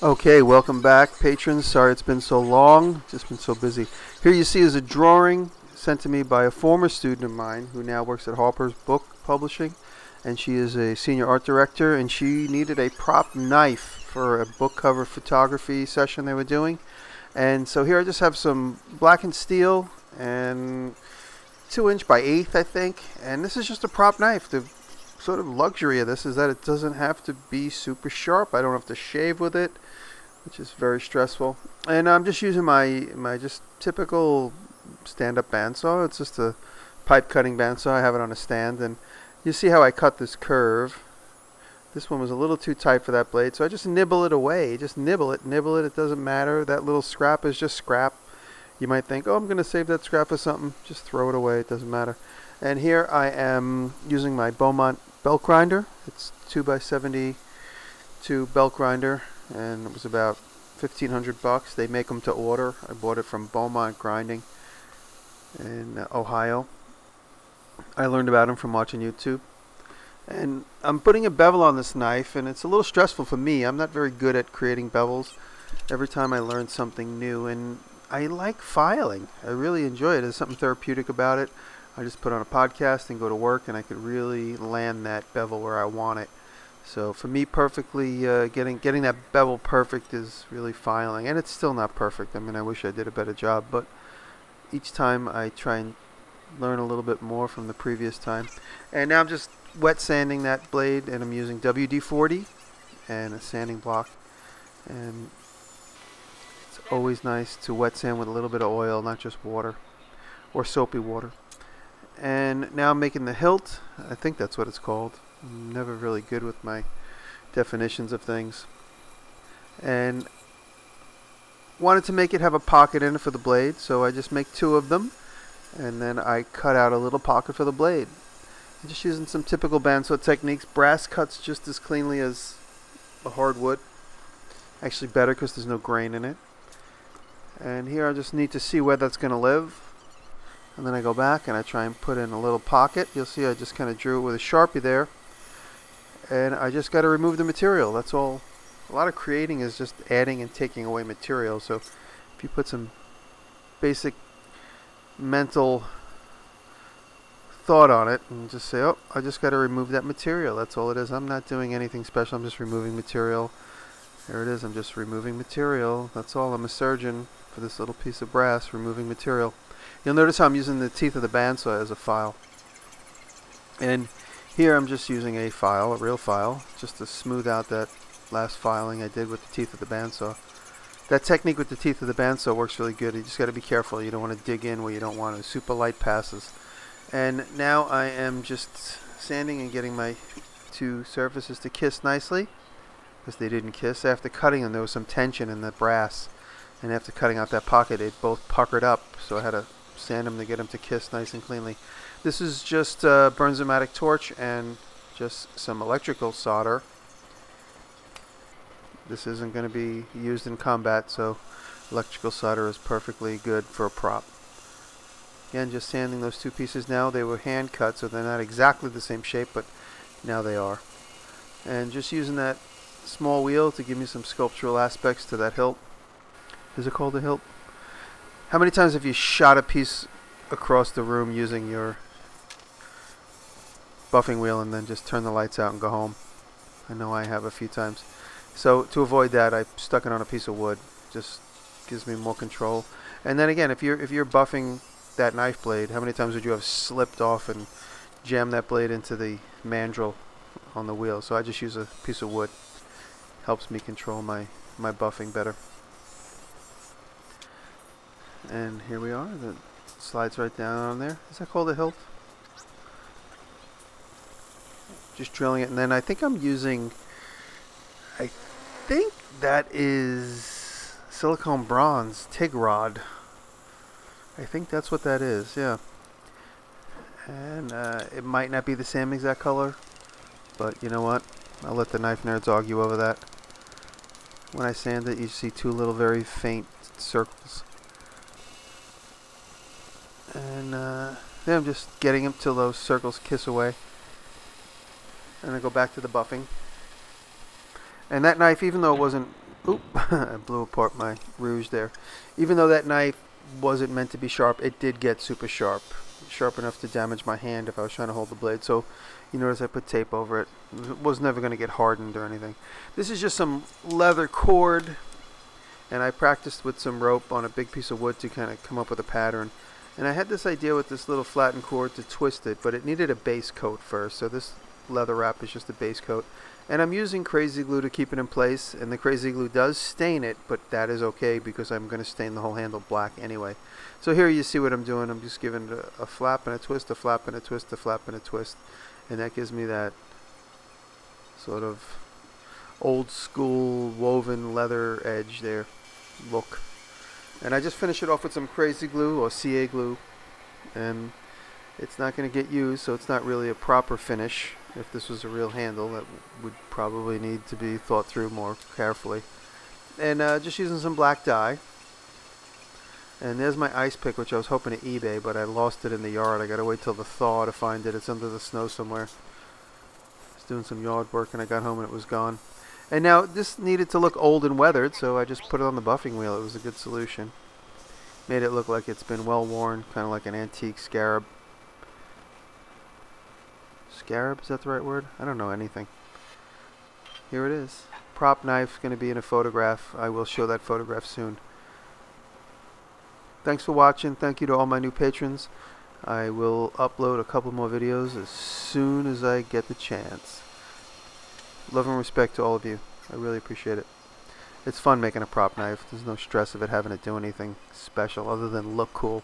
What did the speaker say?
Okay, welcome back, patrons. Sorry it's been so long, just been so busy. Here you see is a drawing sent to me by a former student of mine who now works at Harper's Book Publishing, and she is a senior art director, and she needed a prop knife for a book cover photography session they were doing. And so here I just have some blackened steel and 2" by 1/8, I think, and this is just a prop knife. The sort of luxury of this is that it doesn't have to be super sharp. I don't have to shave with it, which is very stressful. And I'm just using my just typical stand-up bandsaw. It's just a pipe cutting bandsaw. I have it on a stand, and you see how I cut this curve. This one was a little too tight for that blade, so I just nibble it away. Just nibble it. It doesn't matter. That little scrap is just scrap. You might think, oh, I'm going to save that scrap for something. Just throw it away. It doesn't matter. And here I am using my Beaumont belt grinder. It's 2x72 belt grinder, and it was about $1,500. They make them to order. I bought it from Beaumont Grinding in Ohio. I learned about them from watching YouTube. And I'm putting a bevel on this knife, and it's a little stressful for me. I'm not very good at creating bevels. Every time I learn something new, and I like filing. I really enjoy it. There's something therapeutic about it. I just put on a podcast and go to work, and I could really land that bevel where I want it. So for me, perfectly getting that bevel perfect is really filing, and it's still not perfect. I mean, I wish I did a better job, but each time I try and learn a little bit more from the previous time. And now I'm just wet sanding that blade, and I'm using WD-40 and a sanding block. And it's always nice to wet sand with a little bit of oil, not just water or soapy water. And now I'm making the hilt. I think that's what it's called. I'm never really good with my definitions of things. And wanted to make it have a pocket in it for the blade, so I just make 2 of them, and then I cut out a little pocket for the blade. I'm just using some typical bandsaw techniques. Brass cuts just as cleanly as a hardwood. Actually better because there's no grain in it. And here I just need to see where that's going to live. And then I go back and I try and put in a little pocket. You'll see I just kind of drew it with a Sharpie there. And I just got to remove the material. That's all. A lot of creating is just adding and taking away material. So if you put some basic mental thought on it and just say, oh, I just got to remove that material. That's all it is. I'm not doing anything special. I'm just removing material. There it is. I'm just removing material. That's all. I'm a surgeon for this little piece of brass, removing material. You'll notice how I'm using the teeth of the bandsaw as a file. And here I'm just using a file, a real file, just to smooth out that last filing I did with the teeth of the bandsaw. That technique with the teeth of the bandsaw works really good. You just got to be careful. You don't want to dig in where you don't want to. Super light passes. And now I am just sanding and getting my 2 surfaces to kiss nicely, because they didn't kiss. After cutting them, there was some tension in the brass. And after cutting out that pocket, it both puckered up, so I had to sand them to get them to kiss nice and cleanly. This is just a Bernzomatic torch and just some electrical solder. This isn't going to be used in combat, so electrical solder is perfectly good for a prop. Again, just sanding those 2 pieces now. They were hand cut, so they're not exactly the same shape, but now they are. And just using that small wheel to give me some sculptural aspects to that hilt. Is it called a hilt? How many times have you shot a piece across the room using your buffing wheel and then just turn the lights out and go home? I know I have a few times. So to avoid that, I stuck it on a piece of wood. Just gives me more control. And then again, if you're buffing that knife blade, how many times would you have slipped off and jammed that blade into the mandrel on the wheel? So I just use a piece of wood. Helps me control my buffing better. And here we are. That slides right down on there. Is that called a hilt? Just drilling it, and then I think I'm using, I think that is silicone bronze TIG rod. I think that's what that is, yeah. And it might not be the same exact color, but you know what? I'll let the knife nerds argue over that. When I sand it, you see 2 little very faint circles. And then I'm just getting them till those circles kiss away. And I go back to the buffing. And that knife, even though it wasn't Oop, I blew apart my rouge there. Even though that knife wasn't meant to be sharp, it did get super sharp. Sharp enough to damage my hand if I was trying to hold the blade. So you notice I put tape over it. It was never going to get hardened or anything. This is just some leather cord, and I practiced with some rope on a big piece of wood to kind of come up with a pattern. And I had this idea with this little flattened cord to twist it, but it needed a base coat first. So this leather wrap is just a base coat. And I'm using crazy glue to keep it in place, and the crazy glue does stain it, but that is okay because I'm going to stain the whole handle black anyway. So here you see what I'm doing. I'm just giving it a flap and a twist, a flap and a twist, a flap and a twist, and that gives me that sort of old school woven leather edge there look. And I just finish it off with some crazy glue or CA glue, and it's not going to get used, so it's not really a proper finish. If this was a real handle, that would probably need to be thought through more carefully. And just using some black dye. And there's my ice pick, which I was hoping to eBay, but I lost it in the yard. I gotta wait till the thaw to find it. It's under the snow somewhere. I was doing some yard work and I got home and it was gone. And now this needed to look old and weathered, so I just put it on the buffing wheel. It was a good solution. Made it look like it's been well worn, kind of like an antique scarab. Scarab, is that the right word? I don't know anything. Here it is. Prop knife, going to be in a photograph. I will show that photograph soon. Thanks for watching. Thank you to all my new patrons. I will upload a couple more videos as soon as I get the chance. Love and respect to all of you. I really appreciate it. It's fun making a prop knife. There's no stress of it having to do anything special other than look cool.